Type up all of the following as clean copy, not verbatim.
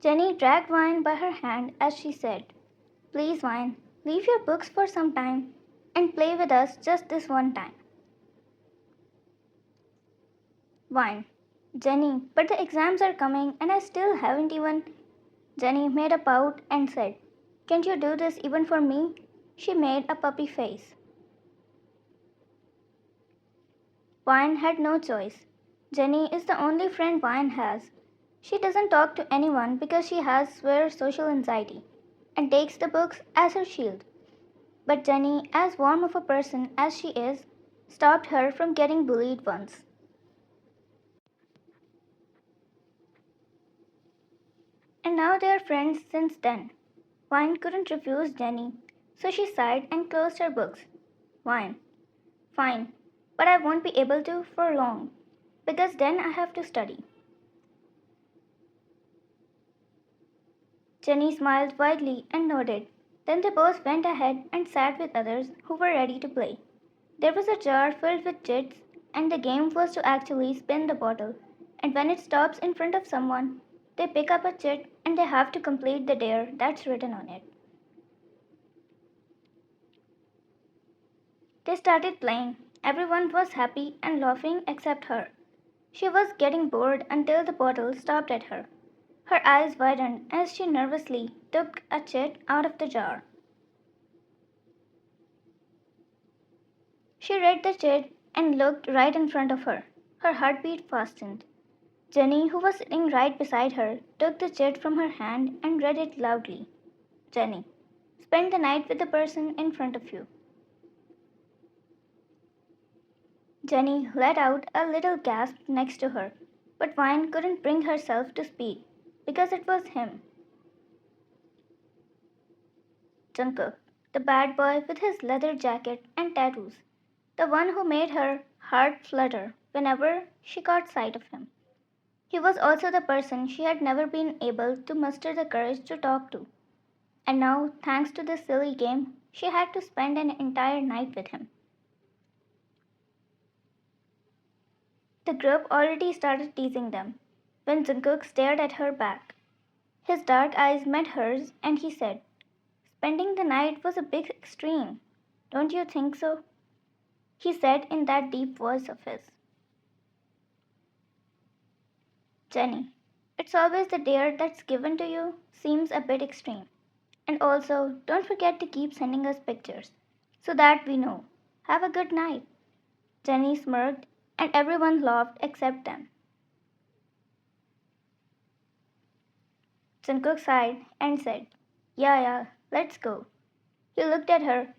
Jenny dragged Vine by her hand as she said, "Please, Vine, leave your books for some time and play with us just this one time." Vine, "Jenny, but the exams are coming and I still haven't even." Jenny made a pout and said, "Can't you do this even for me?" She made a puppy face. Vine had no choice. Jenny is the only friend Vine has. She doesn't talk to anyone because she has severe social anxiety and takes the books as her shield. But Jenny, as warm of a person as she is, stopped her from getting bullied once. And now they are friends since then. Vine couldn't refuse Jenny, so she sighed and closed her books. Vine, "Fine, but I won't be able to for long, because then I have to study." Jenny smiled widely and nodded. Then they both went ahead and sat with others who were ready to play. There was a jar filled with chits, and the game was to actually spin the bottle. And when it stops in front of someone, they pick up a chit and they have to complete the dare that's written on it. They started playing. Everyone was happy and laughing except her. She was getting bored until the bottle stopped at her. Her eyes widened as she nervously took a chit out of the jar. She read the chit and looked right in front of her. Her heartbeat fastened. Jenny, who was sitting right beside her, took the chit from her hand and read it loudly. Jenny, "Spend the night with the person in front of you." Jenny let out a little gasp next to her, but Vine couldn't bring herself to speak because it was him. Jungkook, the bad boy with his leather jacket and tattoos, the one who made her heart flutter whenever she caught sight of him. He was also the person she had never been able to muster the courage to talk to, and now, thanks to this silly game, she had to spend an entire night with him. The group already started teasing them when Jungkook stared at her back. His dark eyes met hers and he said, "Spending the night was a bit extreme. Don't you think so?" He said in that deep voice of his. Jenny, "It's always the dare that's given to you seems a bit extreme. And also, don't forget to keep sending us pictures so that we know. Have a good night." Jenny smirked and everyone laughed except them. Jungkook sighed and said, "Yeah, yeah, let's go." He looked at her.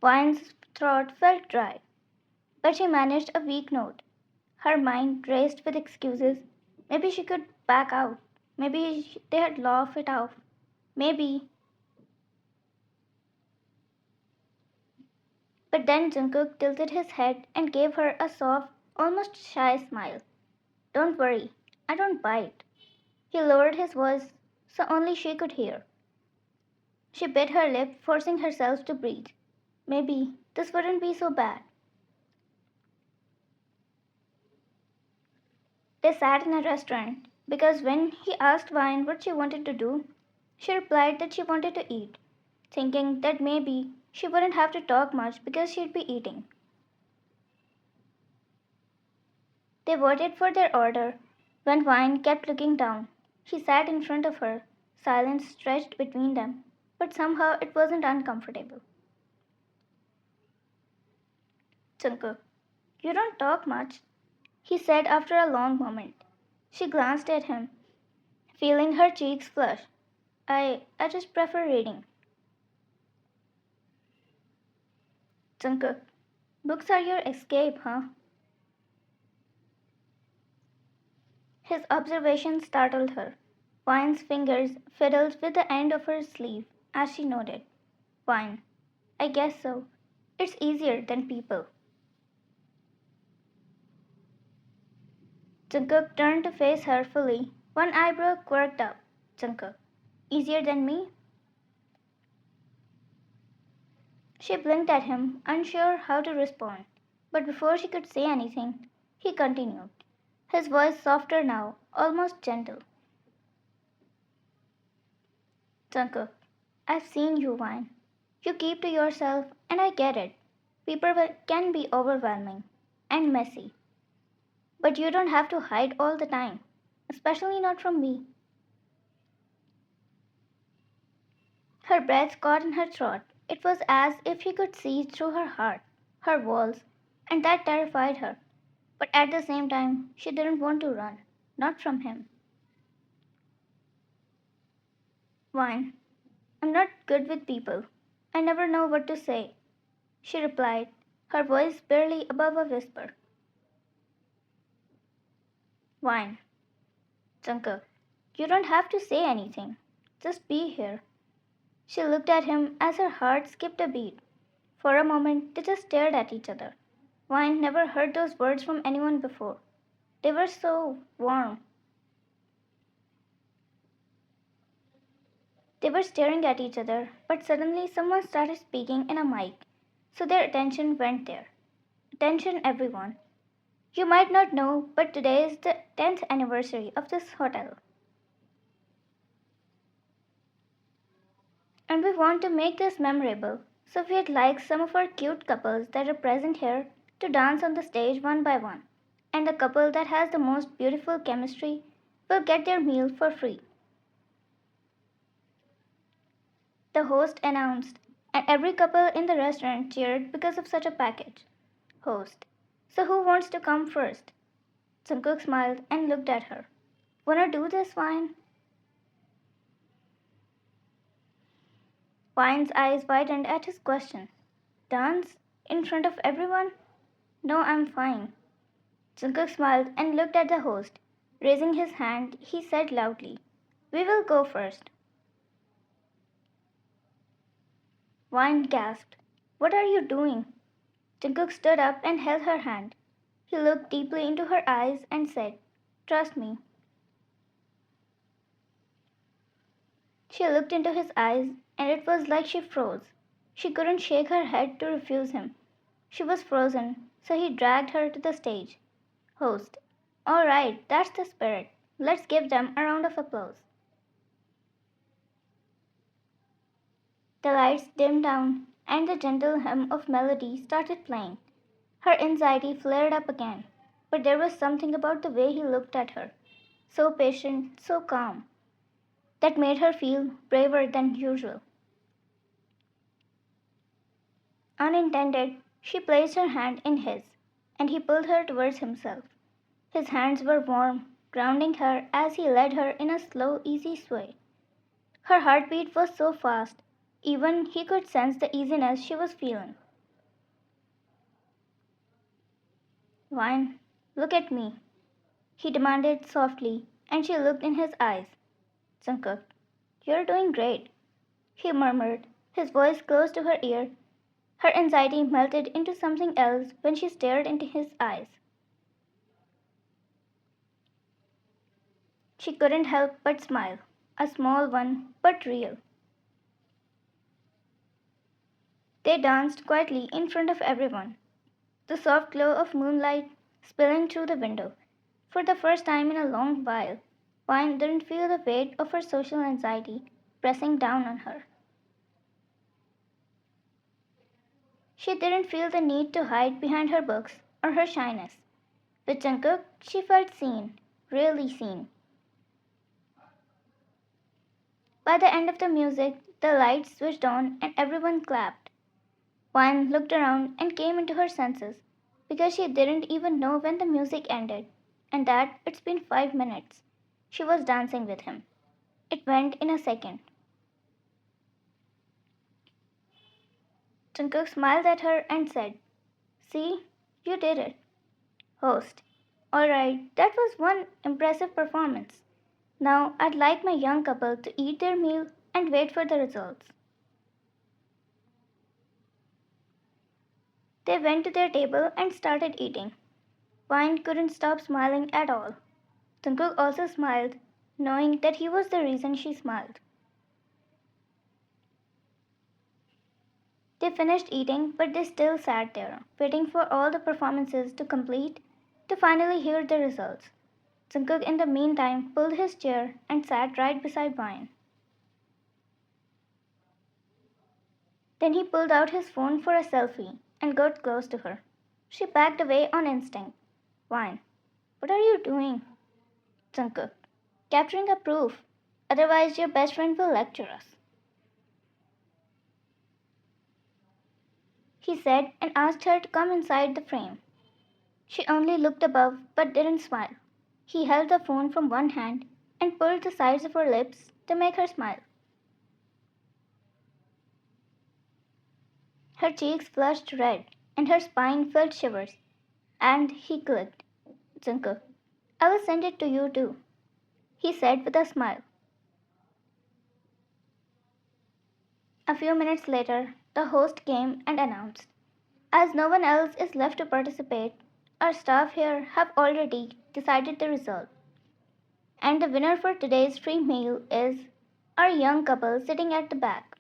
Vine's throat felt dry, but she managed a weak note. Her mind raced with excuses. Maybe she could back out. Maybe they'd laugh it off. Maybe. But then Jungkook tilted his head and gave her a soft, almost shy smile. "Don't worry, I don't bite." He lowered his voice so only she could hear. She bit her lip, forcing herself to breathe. Maybe this wouldn't be so bad. They sat in a restaurant because when he asked Vine what she wanted to do, she replied that she wanted to eat, thinking that maybe she wouldn't have to talk much because she'd be eating. They waited for their order when Vine kept looking down. She sat in front of her, silence stretched between them, but somehow it wasn't uncomfortable. "Jungkook, you don't talk much," he said after a long moment. She glanced at him, feeling her cheeks flush. I just prefer reading." "Jungkook, books are your escape, huh?" His observation startled her. Vine's fingers fiddled with the end of her sleeve as she nodded. "Vine, I guess so. It's easier than people." Jungkook turned to face her fully, one eyebrow quirked up. "Jungkook, easier than me?" She blinked at him, unsure how to respond. But before she could say anything, he continued, his voice softer now, almost gentle. Jungkook, I've seen you whine. You keep to yourself, and I get it. Can be overwhelming and messy, but you don't have to hide all the time, especially not from me. Her breath caught in her throat. It was as if he could see through her heart, her walls, and that terrified her. But at the same time, she didn't want to run, not from him. Wine. I'm not good with people. I never know what to say, she replied, her voice barely above a whisper. Wine. Jungkook, you don't have to say anything. Just be here. She looked at him as her heart skipped a beat. For a moment, they just stared at each other. Wine never heard those words from anyone before. They were so warm. They were staring at each other, but suddenly someone started speaking in a mic, so their attention went there. Attention, everyone. You might not know, but today is the 10th anniversary of this hotel, and we want to make this memorable. So we'd like some of our cute couples that are present here to dance on the stage one by one. And the couple that has the most beautiful chemistry will get their meal for free. The host announced, and every couple in the restaurant cheered because of such a package. Host. So who wants to come first? Jungkook smiled and looked at her. Wanna do this, Wine? Wine's eyes widened at his question. Dance? In front of everyone? No, I'm fine. Jungkook smiled and looked at the host. Raising his hand, he said loudly, We will go first. Wine gasped. What are you doing? Jungkook stood up and held her hand. He looked deeply into her eyes and said, Trust me. She looked into his eyes, and it was like she froze. She couldn't shake her head to refuse him. She was frozen, so he dragged her to the stage. Host. All right, that's the spirit. Let's give them a round of applause. The lights dimmed down, and the gentle hum of melody started playing. Her anxiety flared up again, but there was something about the way he looked at her, so patient, so calm, that made her feel braver than usual. Unintended, she placed her hand in his, and he pulled her towards himself. His hands were warm, grounding her as he led her in a slow, easy sway. Her heartbeat was so fast, even he could sense the easiness she was feeling. Wine, look at me, he demanded softly, and she looked in his eyes. Jungkook, you're doing great, he murmured, his voice close to her ear. Her anxiety melted into something else when she stared into his eyes. She couldn't help but smile, a small one, but real. They danced quietly in front of everyone, the soft glow of moonlight spilling through the window. For the first time in a long while, Wine didn't feel the weight of her social anxiety pressing down on her. She didn't feel the need to hide behind her books or her shyness. With Jungkook, she felt seen, really seen. By the end of the music, the lights switched on and everyone clapped. Wine looked around and came into her senses because she didn't even know when the music ended and that it's been 5 minutes. She was dancing with him. It went in a second. Jungkook smiled at her and said, See, you did it. Host. Alright, that was one impressive performance. Now I'd like my young couple to eat their meal and wait for the results. They went to their table and started eating. Wine couldn't stop smiling at all. Jungkook also smiled, knowing that he was the reason she smiled. They finished eating, but they still sat there, waiting for all the performances to complete to finally hear the results. Jungkook in the meantime pulled his chair and sat right beside Wine. Then he pulled out his phone for a selfie and got close to her. She backed away on instinct. Wine. What are you doing? Jungkook. Capturing a proof. Otherwise, your best friend will lecture us. He said and asked her to come inside the frame. She only looked above but didn't smile. He held the phone from one hand and pulled the sides of her lips to make her smile. Her cheeks flushed red and her spine felt shivers. And he clicked. Jungkook, I will send it to you too, he said with a smile. A few minutes later, the host came and announced, as no one else is left to participate, our staff here have already decided the result. And the winner for today's free meal is our young couple sitting at the back.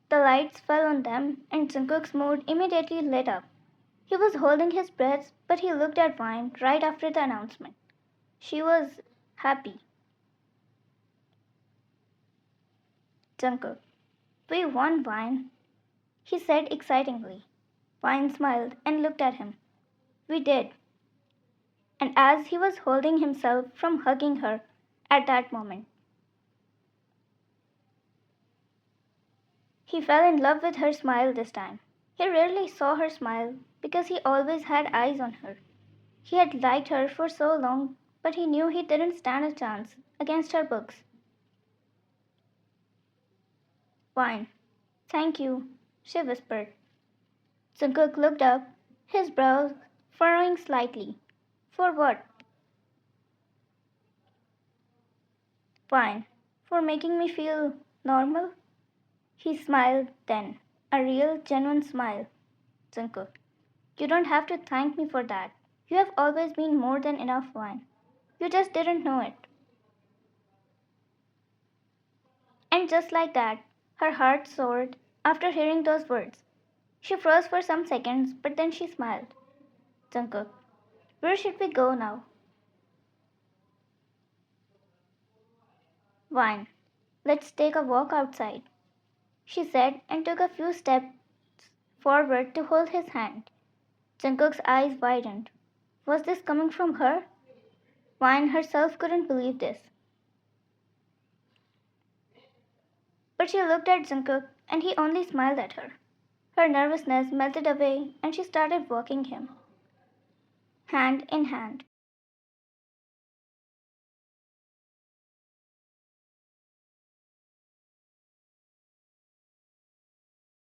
The lights fell on them, and Jungkook's mood immediately lit up. He was holding his breath, but he looked at Vine right after the announcement. She was happy. Jungkook, we won, Vine, he said excitingly. Vine smiled and looked at him. We did. And as he was holding himself from hugging her at that moment, he fell in love with her smile this time. He rarely saw her smile because he always had eyes on her. He had liked her for so long, but he knew he didn't stand a chance against her books. Fine. Thank you, she whispered. Jungkook looked up, his brows furrowing slightly. For what? Fine. For making me feel normal? He smiled then, a real, genuine smile. Jungkook, you don't have to thank me for that. You have always been more than enough wine. You just didn't know it. And just like that, her heart soared after hearing those words. She froze for some seconds, but then she smiled. Jungkook, where should we go now? Wine. Let's take a walk outside, she said and took a few steps forward to hold his hand. Jungkook's eyes widened. Was this coming from her? Wine herself couldn't believe this. But she looked at Jungkook and he only smiled at her. Her nervousness melted away and she started walking him, hand in hand.